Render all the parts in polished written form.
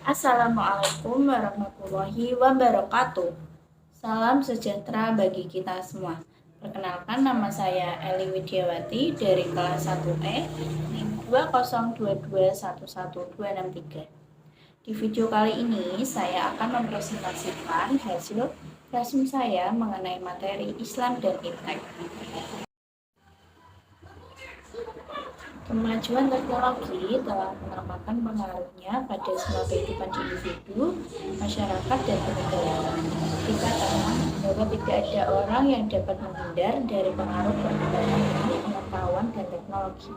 Assalamualaikum warahmatullahi wabarakatuh. Salam sejahtera bagi kita semua. Perkenalkan, nama saya Eli Widiawati dari kelas 1E 202211263. Di video kali ini saya akan mempresentasikan hasil resume saya mengenai materi Islam dan Iptek. Kemajuan teknologi telah mengamalkan pengaruhnya pada semua kehidupan individu, masyarakat, dan negara. Kita tahu bahwa tidak ada orang yang dapat menghindar dari pengaruh perkembangan ilmu pengetahuan dan teknologi.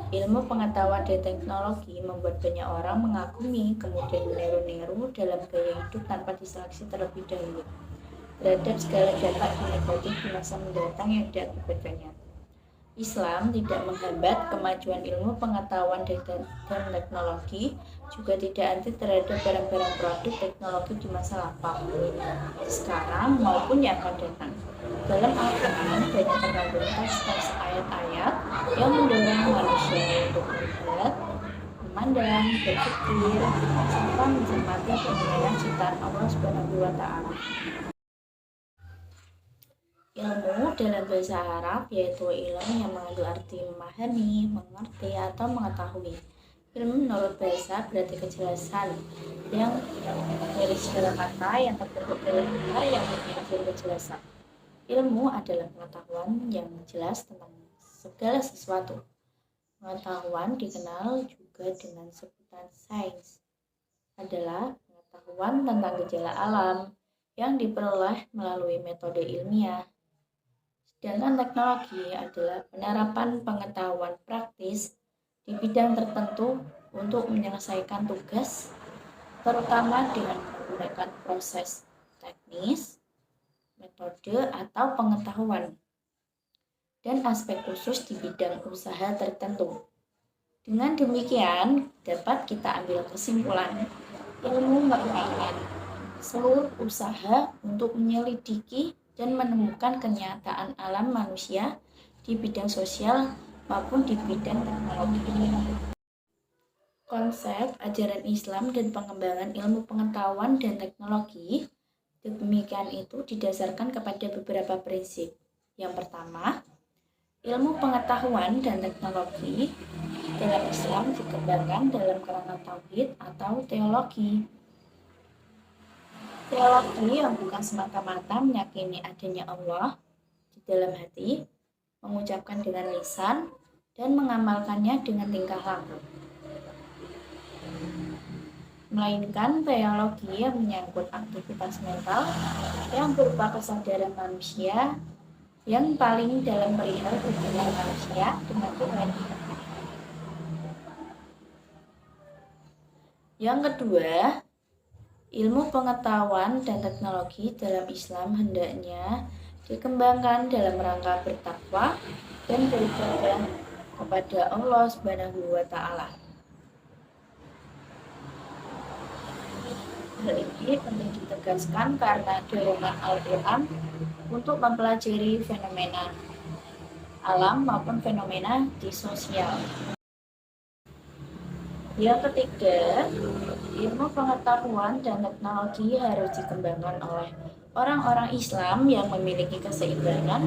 Ilmu pengetahuan dan teknologi membuat banyak orang mengagumi, kemudian meniru-niru dalam gaya hidup tanpa diseleksi terlebih dahulu terhadap segala dampak negatif di masa mendatang yang diakibatkannya. Islam tidak menghambat kemajuan ilmu pengetahuan dan teknologi, juga tidak anti terhadap barang-barang produk teknologi di masa lampau, sekarang maupun yang akan datang. Dalam Al-Quran banyak terkandung teks-teks ayat-ayat yang mendorong manusia untuk melihat, memandang, berpikir, serta mencermati kebenaran ciptaan Allah Subhanahu wa Ta'ala. Ilmu dalam bahasa Arab yaitu ilmu yang mengandung arti memahami, mengerti, atau mengetahui. Ilmu menurut bahasa berarti kejelasan yang dari segala kata yang terbentuk dari kata yang memiliki kejelasan. Ilmu adalah pengetahuan yang jelas tentang segala sesuatu. Pengetahuan dikenal juga dengan sebutan sains. Adalah pengetahuan tentang gejala alam yang diperoleh melalui metode ilmiah. Sedangkan teknologi adalah penerapan pengetahuan praktis di bidang tertentu untuk menyelesaikan tugas, terutama dengan menggunakan proses teknis, metode, atau pengetahuan, dan aspek khusus di bidang usaha tertentu. Dengan demikian, dapat kita ambil kesimpulan, ilmu merupakan seluruh usaha untuk menyelidiki dan menemukan kenyataan alam manusia di bidang sosial maupun di bidang teknologi. Konsep ajaran Islam dan pengembangan ilmu pengetahuan dan teknologi demikian itu didasarkan kepada beberapa prinsip. Yang pertama, ilmu pengetahuan dan teknologi dalam Islam dikembangkan dalam kerangka tauhid atau teologi. Teologi yang bukan semata-mata meyakini adanya Allah di dalam hati, mengucapkan dengan lisan, dan mengamalkannya dengan tingkah laku. Melainkan teologi yang menyangkut aktivitas mental yang berupa kesadaran manusia yang paling dalam perihal hubungan manusia dengan Tuhan. Yang kedua, ilmu pengetahuan dan teknologi dalam Islam hendaknya dikembangkan dalam rangka bertakwa dan beribadah kepada Allah Subhanahu wa Ta'ala. Hal ini penting ditegaskan karena dorongan Al-Quran untuk mempelajari fenomena alam maupun fenomena di sosial. Yang ketiga, ilmu pengetahuan dan teknologi harus dikembangkan oleh orang-orang Islam yang memiliki keseimbangan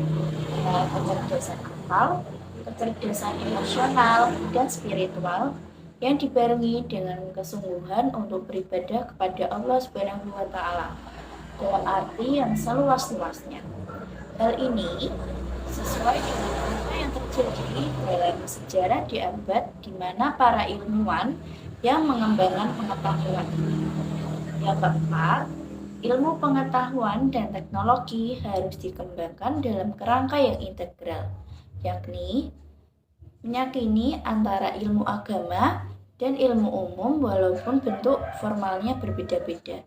antara kecerdasan akal, kecerdasan emosional, dan spiritual yang dibarengi dengan kesungguhan untuk beribadah kepada Allah Subhanahu wa Ta'ala dalam arti yang seluas-luasnya. Hal ini sesuai dengan apa yang terjadi dalam sejarah di abad di mana para ilmuwan yang mengembangkan pengetahuan. Yang keempat, ilmu pengetahuan dan teknologi harus dikembangkan dalam kerangka yang integral, yakni meyakini antara ilmu agama dan ilmu umum walaupun bentuk formalnya berbeda-beda,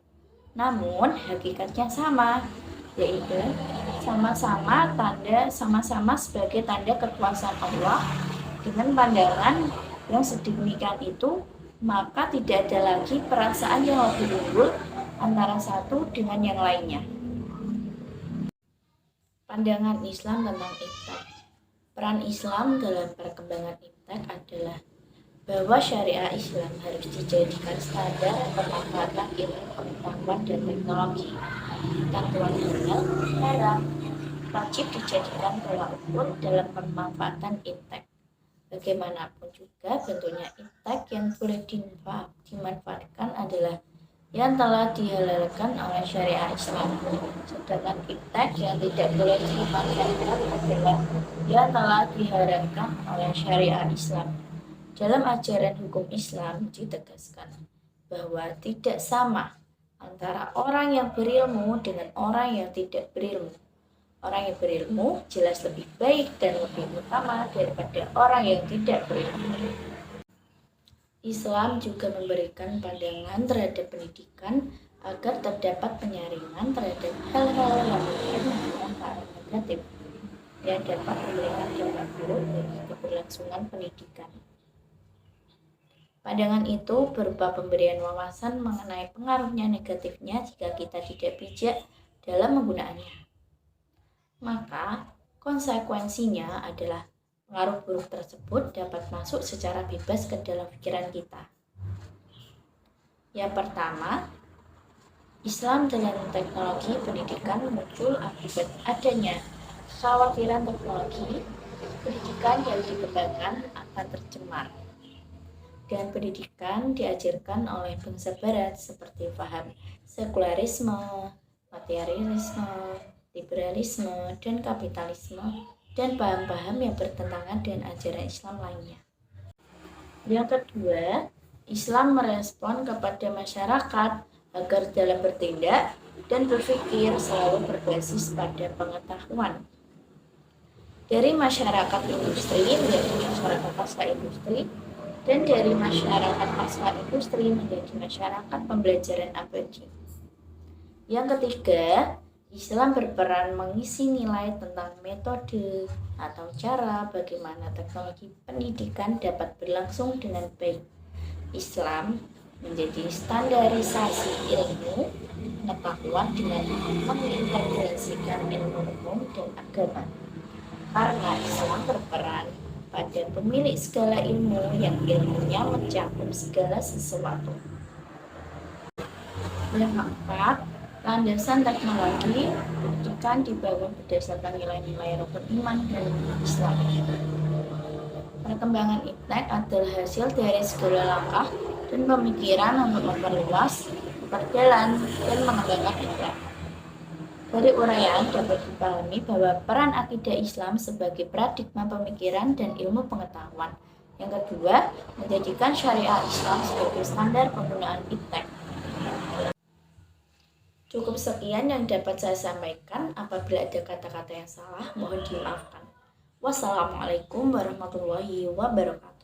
namun hakikatnya sama, yaitu sama-sama sebagai tanda kekuasaan Allah. Dengan pandangan yang sedemikian itu, maka tidak ada lagi perasaan yang lebih unggul antara satu dengan yang lainnya. Pandangan Islam tentang Iptek. Peran Islam dalam perkembangan Iptek adalah bahwa syariah Islam harus dijadikan standar pemanfaatan ilmu pengetahuan dan teknologi. Ketentuan halal haram wajib dijadikan tolak ukur dalam pemanfaatan iptek. Bagaimanapun juga bentuknya iptek yang boleh dimanfaatkan adalah yang telah dihalalkan oleh syariah Islam. Sedangkan iptek yang tidak boleh dimanfaatkan adalah yang telah diharamkan oleh syariah Islam. Dalam ajaran hukum Islam ditegaskan bahwa tidak sama antara orang yang berilmu dengan orang yang tidak berilmu. Orang yang berilmu jelas lebih baik dan lebih utama daripada orang yang tidak berilmu. Islam juga memberikan pandangan terhadap pendidikan agar terdapat penyaringan terhadap hal-hal yang mengandung hal negatif yang dapat memberikan dampak buruk bagi keberlangsungan pendidikan. Pandangan itu berupa pemberian wawasan mengenai pengaruhnya negatifnya jika kita tidak bijak dalam menggunakannya. Maka konsekuensinya adalah pengaruh buruk tersebut dapat masuk secara bebas ke dalam pikiran kita. Yang pertama, Islam dengan teknologi pendidikan muncul akibat adanya kekhawatiran teknologi pendidikan yang dikembangkan akan tercemar. Dan pendidikan diajarkan oleh bangsa barat seperti paham sekularisme, materialisme, liberalisme, dan kapitalisme, dan paham-paham yang bertentangan dengan ajaran Islam lainnya. Yang kedua, Islam merespon kepada masyarakat agar dalam bertindak dan berpikir selalu berbasis pada pengetahuan. Dari masyarakat industri menjadi masyarakat pasca industri, dan dari masyarakat pasca industri menjadi masyarakat pembelajaran abadi. Yang ketiga, Islam berperan mengisi nilai tentang metode atau cara bagaimana teknologi pendidikan dapat berlangsung dengan baik. Islam menjadi standarisasi ilmu pengetahuan dengan mengintegrasikan ilmu umum dan agama. Karena Islam berperan pada pemilik segala ilmu yang ilmunya mencakup segala sesuatu. Yang keempat, landasan teknologi pendidikan dibangun berdasarkan nilai-nilai rukun iman dan Islam. Perkembangan iptek adalah hasil dari segala langkah dan pemikiran untuk memperluas, memperdalam, dan mengembangkan iptek. Dari uraian dapat dipahami bahwa peran akidah Islam sebagai paradigma pemikiran dan ilmu pengetahuan. Yang kedua, menjadikan syariat Islam sebagai standar penggunaan iptek. Cukup sekian yang dapat saya sampaikan. Apabila ada kata-kata yang salah, mohon dimaafkan. Wassalamualaikum warahmatullahi wabarakatuh.